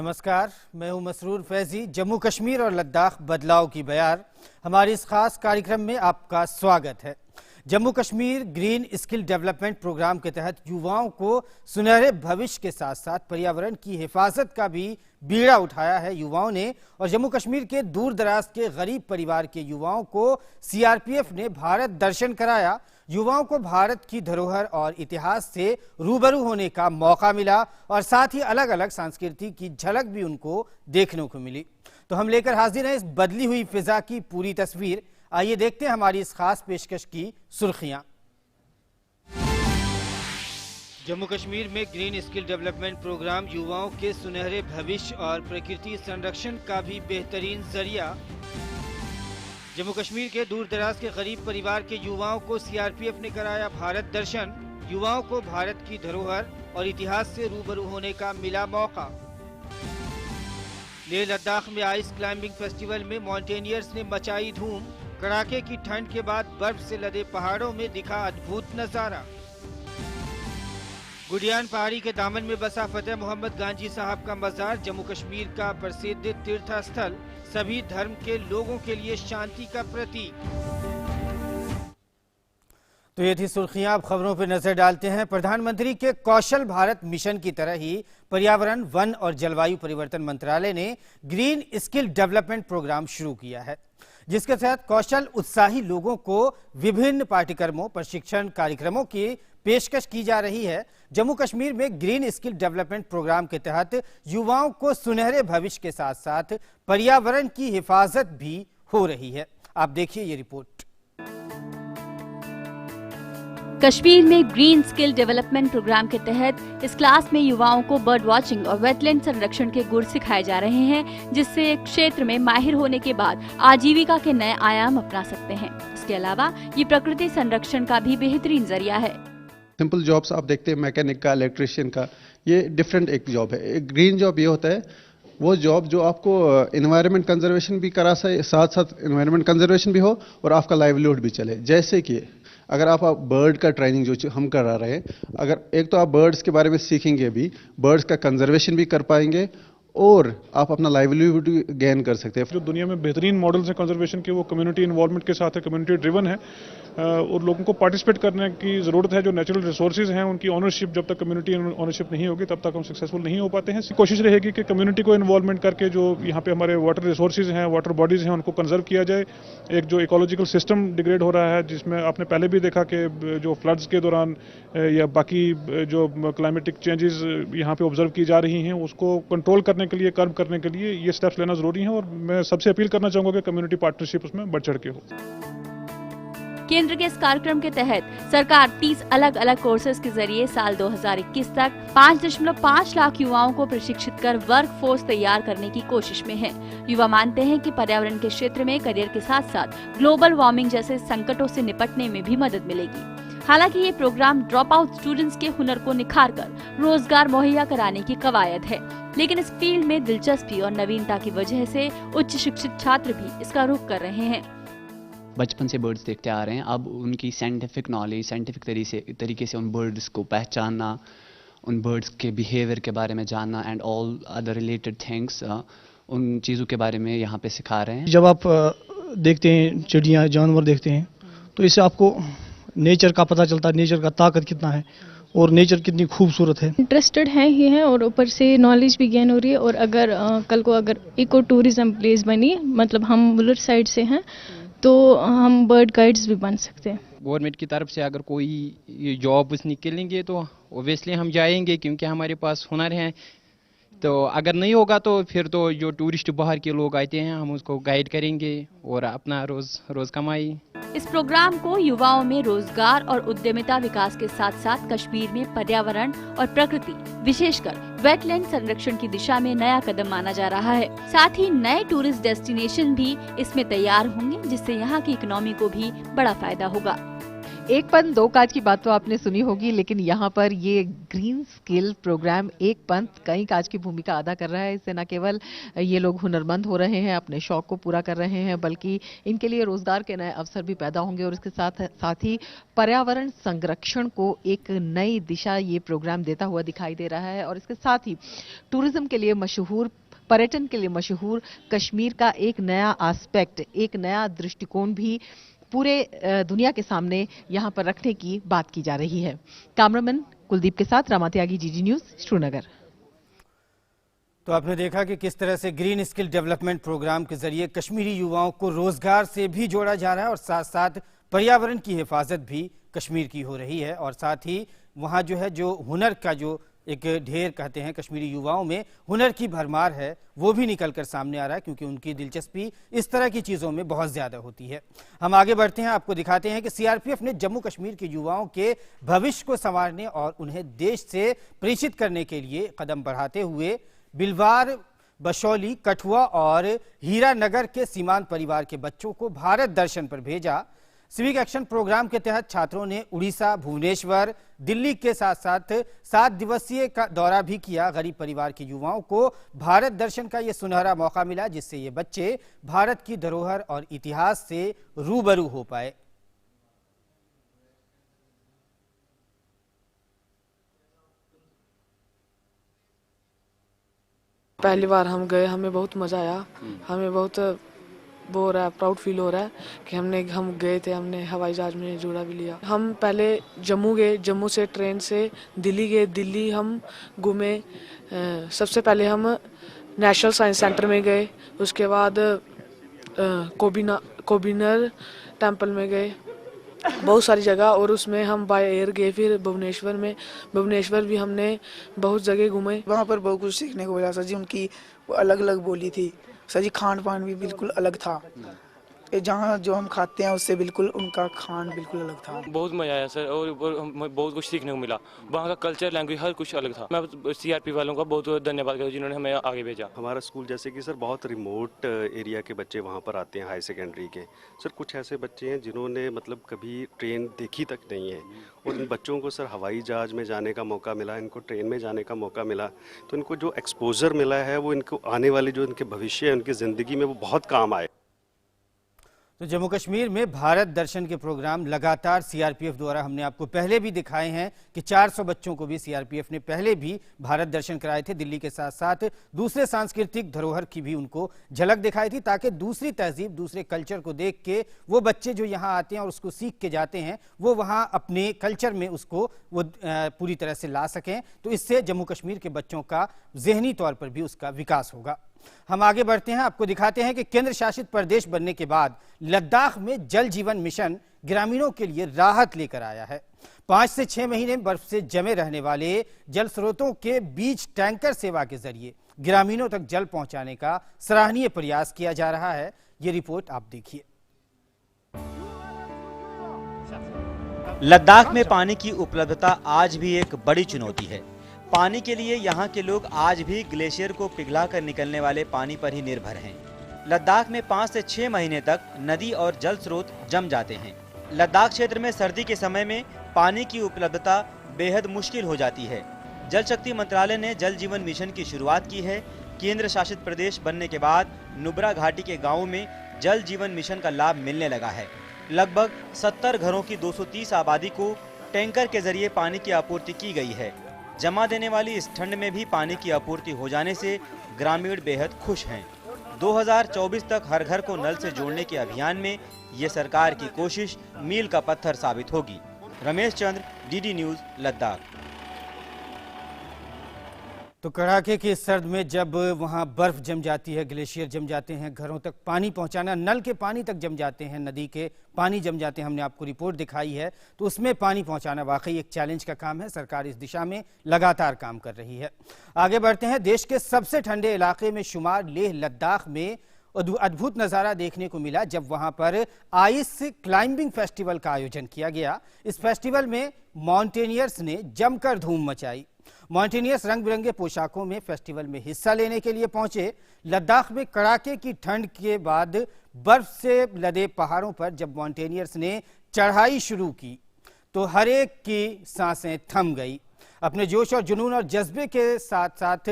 नमस्कार, मैं हूं मसरूर फैजी। जम्मू कश्मीर और लद्दाख बदलाव की बयार हमारे इस खास कार्यक्रम में आपका स्वागत है। Jammu Kashmir green skill development programme के तहत युवाओं को सुनहरे भविष्य के साथ साथ पर्यावरण की हिफाजत का भी बीड़ा उठाया है युवाओं ने। और जम्मू कश्मीर के दूर दराज के गरीब परिवार के युवाओं को सीआरपीएफ ने भारत दर्शन कराया। युवाओं को भारत की धरोहर और इतिहास से रूबरू होने का मौका मिला और साथ ही अलग अलग संस्कृति की झलक भी उनको देखने को मिली। तो हम लेकर हाजिर हैं इस बदली हुई फिजा की पूरी तस्वीर। आइए देखते हैं हमारी इस खास पेशकश की सुर्खियां। जम्मू कश्मीर में ग्रीन स्किल डेवलपमेंट प्रोग्राम युवाओं के सुनहरे भविष्य और प्रकृति संरक्षण का भी बेहतरीन जरिया। जम्मू कश्मीर के दूर दराज के गरीब परिवार के युवाओं को सीआरपीएफ ने कराया भारत दर्शन। युवाओं को भारत की धरोहर और इतिहास से रूबरू होने का मिला मौका। लेह लद्दाख में आइस क्लाइंबिंग फेस्टिवल में माउंटेनियर्स ने मचाई धूम। कड़ाके की ठंड के बाद बर्फ से लदे पहाड़ों में दिखा अद्भुत नजारा। गुडियान पहाड़ी के दामन में बसा फतेह मोहम्मद गांजी साहब का मजार जम्मू कश्मीर का प्रसिद्ध तीर्थ स्थल, सभी धर्म के लोगों के लिए शांति का प्रतीक। तो ये थी सुर्खियां। अब खबरों पर नजर डालते हैं। प्रधानमंत्री के कौशल भारत मिशन की तरह ही पर्यावरण, वन और जलवायु परिवर्तन मंत्रालय ने ग्रीन स्किल डेवलपमेंट प्रोग्राम शुरू किया है, जिसके तहत कौशल उत्साही लोगों को विभिन्न पाठ्यक्रमों, प्रशिक्षण कार्यक्रमों की पेशकश की जा रही है। जम्मू कश्मीर में ग्रीन स्किल डेवलपमेंट प्रोग्राम के तहत युवाओं को सुनहरे भविष्य के साथ साथ पर्यावरण की हिफाजत भी हो रही है। आप देखिए ये रिपोर्ट। कश्मीर में ग्रीन स्किल डेवलपमेंट प्रोग्राम के तहत इस क्लास में युवाओं को बर्ड वॉचिंग और वेटलैंड संरक्षण के गुर सिखाए जा रहे हैं, जिससे क्षेत्र में माहिर होने के बाद आजीविका के नए आयाम अपना सकते हैं। इसके अलावा ये प्रकृति संरक्षण का भी बेहतरीन जरिया है। सिंपल जॉब्स आप देखते हैं, मैकेनिक का, इलेक्ट्रिशियन का, ये डिफरेंट एक जॉब है। एक ग्रीन जॉब ये होता है वो जॉब जो आपको एनवायरनमेंट कंजर्वेशन भी करा सके, साथ साथ एनवायरनमेंट कंजर्वेशन भी हो और आपका लाइवलीहुड भी चले। जैसे कि अगर आप बर्ड का ट्रेनिंग जो हम करा रहे हैं, अगर एक तो आप बर्ड्स के बारे में सीखेंगे, भी बर्ड्स का कंजर्वेशन भी कर पाएंगे और आप अपना लाइवलीहुड गेन कर सकते हैं। जो दुनिया में बेहतरीन मॉडल्स हैं कंजर्वेशन के, वो कम्युनिटी इन्वॉल्वमेंट के साथ है, कम्युनिटी ड्रिवन है और लोगों को पार्टिसिपेट करने की ज़रूरत है। जो नेचुरल रिसोर्सेज हैं उनकी ऑनरशिप, जब तक कम्युनिटी ऑनरशिप नहीं होगी तब तक हम सक्सेसफुल नहीं हो पाते हैं। कोशिश रहेगी कि कम्युनिटी को इन्वॉल्वमेंट करके जो यहाँ पे हमारे वाटर रिसोर्सेज हैं, वाटर बॉडीज़ हैं, उनको कंजर्व किया जाए। एक जो इकोलॉजिकल सिस्टम डिग्रेड हो रहा है, जिसमें आपने पहले भी देखा कि जो फ्लड्स के दौरान या बाकी जो क्लाइमेटिक चेंजेस यहाँ पे ऑब्जर्व की जा रही हैं, उसको कंट्रोल करने के लिए, कर्व करने के लिए ये स्टेप्स लेना जरूरी है। और मैं सबसे अपील करना चाहूंगा कि कम्युनिटी पार्टनरशिप उसमें बढ़ चढ़ के हो। केंद्र के इस कार्यक्रम के तहत सरकार 30 अलग अलग कोर्सेज के जरिए साल 2021 तक 5.5 लाख युवाओं को प्रशिक्षित कर वर्क फोर्स तैयार करने की कोशिश में है। युवा मानते हैं कि पर्यावरण के क्षेत्र में करियर के साथ साथ ग्लोबल वार्मिंग जैसे संकटों से निपटने में भी मदद मिलेगी। हालांकि ये प्रोग्राम ड्रॉप आउट स्टूडेंट्स के हुनर को निखार कर रोजगार मुहैया कराने की कवायद है, लेकिन इस फील्ड में दिलचस्पी और नवीनता की वजह से उच्च शिक्षित छात्र भी इसका रुख कर रहे हैं। बचपन से बर्ड्स देखते आ रहे हैं, अब उनकी साइंटिफिक नॉलेज, साइंटिफिक तरीके से उन बर्ड्स को पहचानना, उन बर्ड्स के बिहेवियर के बारे में जानना and all other related things, उन चीज़ों के बारे में यहाँ पे सिखा रहे हैं। जब आप देखते हैं चिड़िया, जानवर देखते हैं, तो इससे आपको नेचर का पता चलता है, नेचर का ताकत कितना है और नेचर कितनी खूबसूरत है। इंटरेस्टेड है ही है और ऊपर से नॉलेज भी गेन हो रही है। और अगर कल को अगर इको टूरिज्म प्लेस बनी, मतलब हम वुलर साइड से हैं, तो हम बर्ड गाइड्स भी बन सकते हैं। गवर्नमेंट की तरफ से अगर कोई जॉब निकलेंगे तो ओबियसली हम जाएंगे, क्योंकि हमारे पास हुनर है। तो अगर नहीं होगा तो फिर तो जो टूरिस्ट बाहर के लोग आते हैं, हम उसको गाइड करेंगे और अपना रोज कमाई। इस प्रोग्राम को युवाओं में रोजगार और उद्यमिता विकास के साथ साथ कश्मीर में पर्यावरण और प्रकृति, विशेषकर वेटलैंड संरक्षण की दिशा में नया कदम माना जा रहा है। साथ ही नए टूरिस्ट डेस्टिनेशन भी इसमें तैयार होंगे, जिससे यहाँ की इकोनॉमी को भी बड़ा फायदा होगा। एक पंथ दो काज की बात तो आपने सुनी होगी, लेकिन यहाँ पर ये ग्रीन स्किल प्रोग्राम एक पंथ कई काज की भूमिका अदा कर रहा है। इससे न केवल ये लोग हुनरमंद हो रहे हैं, अपने शौक को पूरा कर रहे हैं, बल्कि इनके लिए रोजगार के नए अवसर भी पैदा होंगे और इसके साथ ही पर्यावरण संरक्षण को एक नई दिशा ये प्रोग्राम देता हुआ दिखाई दे रहा है। और इसके साथ ही टूरिज्म के लिए मशहूर, पर्यटन के लिए मशहूर कश्मीर का एक नया एस्पेक्ट, एक नया दृष्टिकोण भी पूरे दुनिया के सामने यहां पर रखने की बात की जा रही है। कैमरामैन कुलदीप के साथ रामा त्यागी, जीडी न्यूज, श्रीनगर। तो आपने देखा कि किस तरह से ग्रीन स्किल डेवलपमेंट प्रोग्राम के जरिए कश्मीरी युवाओं को रोजगार से भी जोड़ा जा रहा है और साथ साथ पर्यावरण की हिफाजत भी कश्मीर की हो रही है। और साथ ही वहाँ जो है जो हुनर का जो एक ढेर कहते हैं, कश्मीरी युवाओं में हुनर की भरमार है, वो भी निकलकर सामने आ रहा है, क्योंकि उनकी दिलचस्पी इस तरह की चीज़ों में बहुत ज़्यादा होती है। हम आगे बढ़ते हैं, आपको दिखाते हैं कि सीआरपीएफ ने जम्मू कश्मीर के युवाओं के भविष्य को संवारने और उन्हें देश से प्रेषित करने के लिए कदम बढ़ाते हुए बिलवार, बशौली, कठुआ और हीरानगर के सीमांत परिवार के बच्चों को भारत दर्शन पर भेजा। सिविक एक्शन प्रोग्राम के तहत छात्रों ने उड़ीसा, भुवनेश्वर, दिल्ली के साथ साथ 7 दिवसीय का दौरा भी किया। गरीब परिवार के युवाओं को भारत दर्शन का ये सुनहरा मौका मिला, जिससे ये बच्चे भारत की धरोहर और इतिहास से रूबरू हो पाए। पहली बार हम गए, हमें बहुत मजा आया, हमें बहुत वो हो रहा है, प्राउड फील हो रहा है कि हम गए थे, हमने हवाई जहाज में जोड़ा भी लिया। हम पहले जम्मू गए, जम्मू से ट्रेन से दिल्ली गए, दिल्ली हम घूमे। सबसे पहले हम नेशनल साइंस सेंटर में गए, उसके बाद कोबिनर टेम्पल में गए, बहुत सारी जगह। और उसमें हम बाय एयर गए, फिर भुवनेश्वर भी हमने बहुत जगह घूमे। वहाँ पर बहुत कुछ सीखने को मिला सर जी। उनकी अलग अलग बोली थी सर जी, खान पान भी बिल्कुल अलग था। जहाँ जो हम खाते हैं उससे बिल्कुल उनका खान बिल्कुल अलग था। बहुत मजा आया सर, और हमें बहुत कुछ सीखने को मिला। वहाँ का कल्चर, लैंग्वेज, हर कुछ अलग था। मैं सीआरपी वालों का बहुत बहुत धन्यवाद करता हूँ जिन्होंने हमें आगे भेजा। हमारा स्कूल जैसे कि सर बहुत रिमोट एरिया के बच्चे वहाँ पर आते हैं, हाई सेकेंडरी के। सर कुछ ऐसे बच्चे हैं जिन्होंने मतलब कभी ट्रेन देखी तक नहीं है, और इन बच्चों को सर हवाई जहाज में जाने का मौका मिला, इनको ट्रेन में जाने का मौका मिला। तो इनको जो एक्सपोजर मिला है वो इनको आने वाले जो इनके भविष्य है, उनकी ज़िंदगी में वो बहुत काम आए। तो जम्मू कश्मीर में भारत दर्शन के प्रोग्राम लगातार सीआरपीएफ द्वारा हमने आपको पहले भी दिखाए हैं कि 400 बच्चों को भी सीआरपीएफ ने पहले भी भारत दर्शन कराए थे। दिल्ली के साथ साथ दूसरे सांस्कृतिक धरोहर की भी उनको झलक दिखाई थी, ताकि दूसरी तहजीब, दूसरे कल्चर को देख के वो बच्चे जो यहाँ आते हैं और उसको सीख के जाते हैं, वो वहाँ अपने कल्चर में उसको वो पूरी तरह से ला सकें। तो इससे जम्मू कश्मीर के बच्चों का जहनी तौर पर भी उसका विकास होगा। हम आगे बढ़ते हैं, आपको दिखाते हैं कि केंद्र शासित प्रदेश बनने के बाद लद्दाख में जल जीवन मिशन ग्रामीणों के लिए राहत लेकर आया है। 5 से 6 महीने बर्फ से जमे रहने वाले जल स्रोतों के बीच टैंकर सेवा के जरिए ग्रामीणों तक जल पहुंचाने का सराहनीय प्रयास किया जा रहा है। ये रिपोर्ट आप देखिए। लद्दाख में पानी की उपलब्धता आज भी एक बड़ी चुनौती है। पानी के लिए यहाँ के लोग आज भी ग्लेशियर को पिघलाकर निकलने वाले पानी पर ही निर्भर हैं। लद्दाख में 5 से 6 महीने तक नदी और जल स्रोत जम जाते हैं। लद्दाख क्षेत्र में सर्दी के समय में पानी की उपलब्धता बेहद मुश्किल हो जाती है। जल शक्ति मंत्रालय ने जल जीवन मिशन की शुरुआत की है। केंद्र शासित प्रदेश बनने के बाद नुब्रा घाटी के गाँवों में जल जीवन मिशन का लाभ मिलने लगा है। लगभग 70 घरों की 230 आबादी को टैंकर के जरिए पानी की आपूर्ति की गई है। जमा देने वाली इस ठंड में भी पानी की आपूर्ति हो जाने से ग्रामीण बेहद खुश हैं। 2024 तक हर घर को नल से जोड़ने के अभियान में ये सरकार की कोशिश मील का पत्थर साबित होगी। Ramesh Chandra, DD news, Ladakh. तो कड़ाके की सर्द में जब वहाँ बर्फ जम जाती है, ग्लेशियर जम जाते हैं, घरों तक पानी पहुँचाना, नल के पानी तक जम जाते हैं, नदी के पानी जम जाते हैं, हमने आपको रिपोर्ट दिखाई है। तो उसमें पानी पहुँचाना वाकई एक चैलेंज का काम है। सरकार इस दिशा में लगातार काम कर रही है। आगे बढ़ते हैं, देश के सबसे ठंडे इलाके में शुमार लेह लद्दाख में अद्भुत नज़ारा देखने को मिला जब वहाँ पर आइस क्लाइंबिंग फेस्टिवल का आयोजन किया गया। इस फेस्टिवल में माउंटेनियर्स ने जमकर धूम मचाई। माउंटेनियर्स रंग बिरंगे पोशाकों में फेस्टिवल में हिस्सा लेने के लिए पहुंचे। लद्दाख में कड़ाके की ठंड के बाद बर्फ से लदे पहाड़ों पर जब माउंटेनियर्स ने चढ़ाई शुरू की तो हर एक की सांसें थम गई। अपने जोश और जुनून और जज्बे के साथ साथ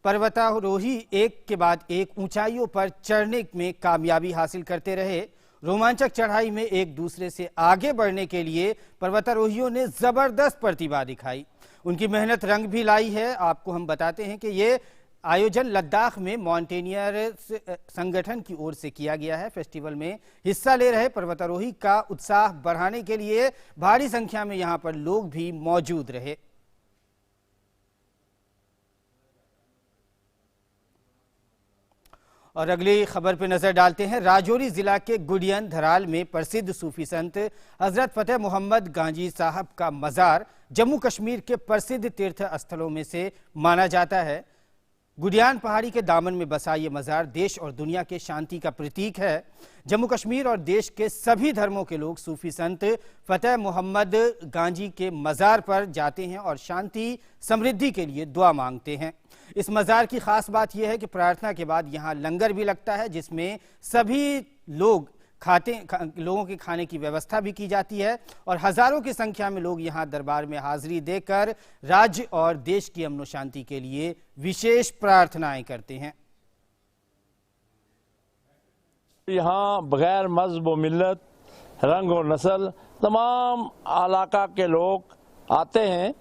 पर्वतारोही एक के बाद एक ऊंचाइयों पर चढ़ने में कामयाबी हासिल करते रहे। रोमांचक चढ़ाई में एक दूसरे से आगे बढ़ने के लिए पर्वतारोहियों ने जबरदस्त प्रतिभा दिखाई। उनकी मेहनत रंग भी लाई है। आपको हम बताते हैं कि ये आयोजन लद्दाख में माउंटेनियर संगठन की ओर से किया गया है। फेस्टिवल में हिस्सा ले रहे पर्वतारोही का उत्साह बढ़ाने के लिए भारी संख्या में यहां पर लोग भी मौजूद रहे। और अगली खबर पर नजर डालते हैं। राजौरी जिला के गुडियन धराल में प्रसिद्ध सूफी संत हजरत फतेह मोहम्मद गांजी साहब का मजार जम्मू कश्मीर के प्रसिद्ध तीर्थ स्थलों में से माना जाता है। गुडियान पहाड़ी के दामन में बसा ये मजार देश और दुनिया के शांति का प्रतीक है। जम्मू कश्मीर और देश के सभी धर्मों के लोग सूफी संत फतेह मोहम्मद गांजी के मजार पर जाते हैं और शांति समृद्धि के लिए दुआ मांगते हैं। इस मजार की खास बात यह है कि प्रार्थना के बाद यहाँ लंगर भी लगता है, जिसमें सभी लोगों के खाने की व्यवस्था भी की जाती है और हजारों की संख्या में लोग यहाँ दरबार में हाजिरी देकर राज्य और देश की अमन शांति के लिए विशेष प्रार्थनाएं करते हैं। यहाँ बगैर मज़हब व मिल्लत, रंग और नस्ल तमाम इलाका के लोग आते हैं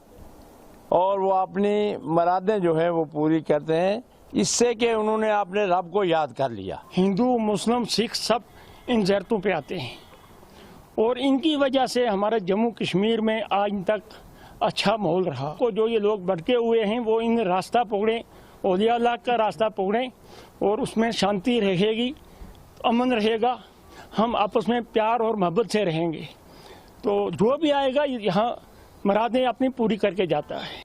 और वो अपनी मुरादें जो है वो पूरी करते हैं, इससे कि उन्होंने अपने रब को याद कर लिया। हिंदू, मुस्लिम, सिख सब इन ज़ियारतों पे आते हैं और इनकी वजह से हमारे जम्मू कश्मीर में आज तक अच्छा माहौल रहा। को जो ये लोग भटके हुए हैं वो इन रास्ता पकड़ें, औलिया अल्लाह का रास्ता पकड़ें और उसमें शांति रहेगी, अमन रहेगा, हम आपस में प्यार और मोहब्बत से रहेंगे। तो जो भी आएगा यहाँ मुरादें अपनी पूरी करके जाता है।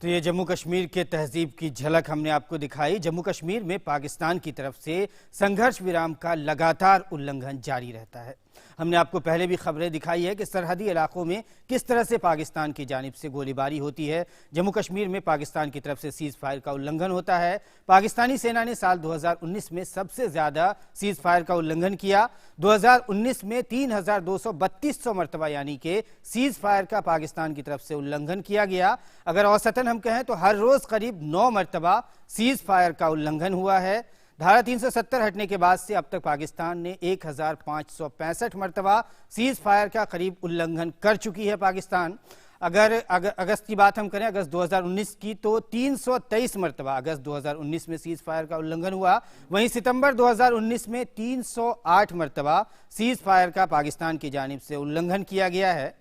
तो ये जम्मू कश्मीर के तहजीब की झलक हमने आपको दिखाई। जम्मू कश्मीर में पाकिस्तान की तरफ से संघर्ष विराम का लगातार उल्लंघन जारी रहता है। हमने आपको पहले भी खबरें दिखाई है कि सरहदी इलाकों में किस तरह से पाकिस्तान की जानिब से गोलीबारी होती है। जम्मू कश्मीर में पाकिस्तान की तरफ से सीज फायर का उल्लंघन होता है। पाकिस्तानी सेना ने साल 2019 में सबसे ज्यादा सीज फायर का उल्लंघन किया। 2019 में 3,232 मरतबा यानी कि सीज फायर का पाकिस्तान की तरफ से उल्लंघन किया गया। अगर औसतन हम कहें तो हर रोज करीब 9 मरतबा सीज फायर का उल्लंघन हुआ है। धारा 370 हटने के बाद से अब तक पाकिस्तान ने 1,565 मरतबा सीज फायर का करीब उल्लंघन कर चुकी है पाकिस्तान। अगर अगस्त की बात हम करें, अगस्त 2019 की, तो 323 मरतबा अगस्त 2019 में सीज फायर का उल्लंघन हुआ। वहीं सितंबर 2019 में 308 मरतबा सीज फायर का पाकिस्तान की जानिब से उल्लंघन किया गया है।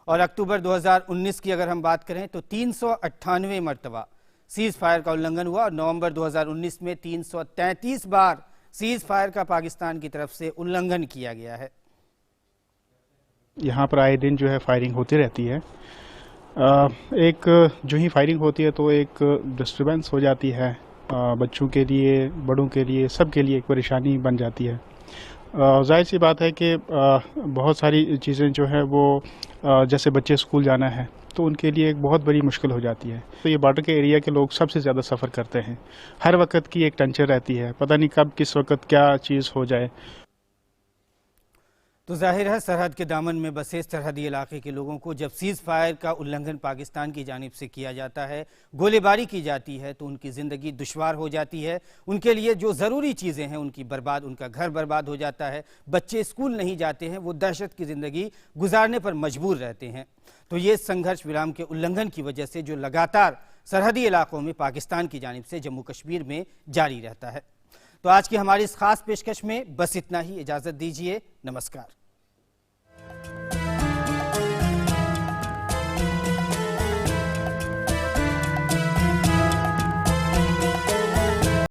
और अक्टूबर 2019 की अगर हम बात करें तो 398 मरतबा सीज फायर का उल्लंघन हुआ और नवंबर 2019 में 333 बार सीज फायर का पाकिस्तान की तरफ से उल्लंघन किया गया है। यहाँ पर आए दिन जो है फायरिंग होती रहती है। एक जो ही फायरिंग होती है तो एक डिस्टर्बेंस हो जाती है, बच्चों के लिए, बड़ों के लिए, सब के लिए एक परेशानी बन जाती है। जाहिर सी बात है कि बहुत सारी चीज़ें जो है वो जैसे बच्चे स्कूल जाना है तो उनके लिए एक बहुत बड़ी मुश्किल हो जाती है। तो ये बॉर्डर के एरिया के लोग सबसे ज़्यादा सफ़र करते हैं। हर वक्त की एक टेंशन रहती है, पता नहीं कब किस वक्त क्या चीज़ हो जाए। तो जाहिर है सरहद के दामन में बसे सरहदी इलाके के लोगों को जब सीज फायर का उल्लंघन पाकिस्तान की जानिब से किया जाता है, गोलीबारी की जाती है, तो उनकी ज़िंदगी दुश्वार हो जाती है। उनके लिए जो ज़रूरी चीज़ें हैं उनकी बर्बाद, उनका घर बर्बाद हो जाता है। बच्चे स्कूल नहीं जाते हैं, वो दहशत की ज़िंदगी गुजारने पर मजबूर रहते हैं। तो ये संघर्ष विराम के उल्लंघन की वजह से जो लगातार सरहदी इलाकों में पाकिस्तान की जानिब से जम्मू कश्मीर में जारी रहता है। तो आज की हमारी इस खास पेशकश में बस इतना ही। इजाज़त दीजिए, नमस्कार।